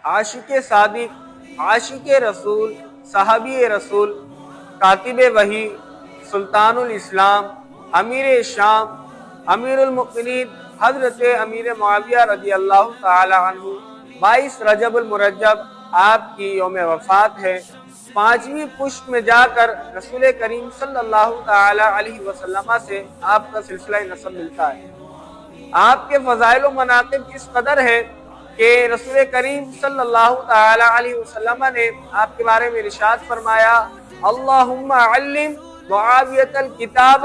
عاشق صادق، عاشق رسول، صحابی رسول، کاتب وحی، سلطان الاسلام، امیر شام، امیر المؤمنین حضرت امیر معاویہ رضی اللہ تعالی عنہ 22 رجب المرجب آپ کی یوم وفات ہے۔ 5ویں پشت میں جا کر رسول کریم صلی اللہ تعالی علیہ وسلم سے آپ کا سلسلہ نسب ملتا ہے۔ آپ کے فضائل و مناقب اس قدر ہے کہ رسول کریم صلی اللہ تعالی علیہ وسلم نے آپ کے بارے میں ارشاد فرمایا، اللہم علم معاویۃ الکتاب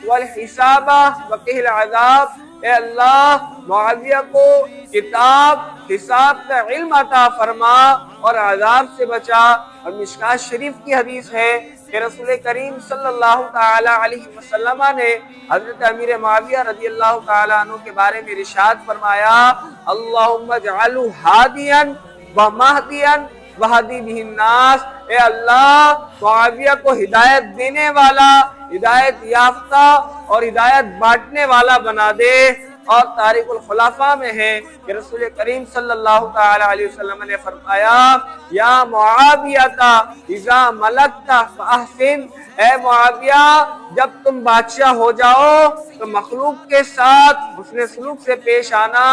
والحساب وقہ العذاب، اے اللہ معاویہ کو کتاب حساب کا علم عطا فرما اور عذاب سے بچا۔ اور مشکوٰۃ شریف کی حدیث ہے کہ رسول کریم صلی اللہ تعالی علیہ وسلم نے حضرت امیر معاویہ رضی اللہ تعالی عنہ کے بارے میں ارشاد فرمایا، اللہم اجعلہ ہادیا ومہدیا وہدی بہ الناس، اے اللہ معاویہ کو ہدایت دینے والا، ہدایت یافتہ اور ہدایت بانٹنے والا بنا دے۔ اور تاریخ الخلفاء میں ہے کہ رسول کریم صلی اللہ تعالی علیہ وسلم نے فرمایا، یا معاویہ اذا ملکت فاحسن، اے معاویہ جب تم بادشاہ ہو جاؤ تو مخلوق کے ساتھ حسن سلوک سے پیش آنا۔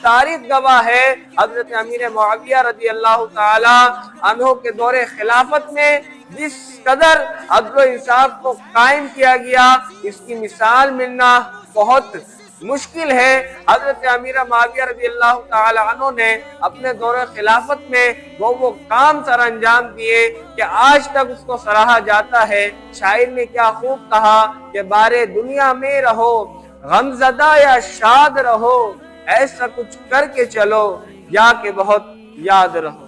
تاریخ گواہ ہے حضرت امیر معاویہ رضی اللہ تعالی عنہ کے دور خلافت میں جس قدر عدل و انصاف کو قائم کیا گیا، اس کی مثال ملنا بہت مشکل ہے۔ حضرت امیر معاویہ رضی اللہ تعالی عنہ نے اپنے دور خلافت میں وہ کام سر انجام دیے کہ آج تک اس کو سراہا جاتا ہے۔ شاعر نے کیا خوب کہا کہ بارے دنیا میں رہو غمزدہ یا شاد رہو، ایسا کچھ کر کے چلو یا کہ بہت یاد رہو۔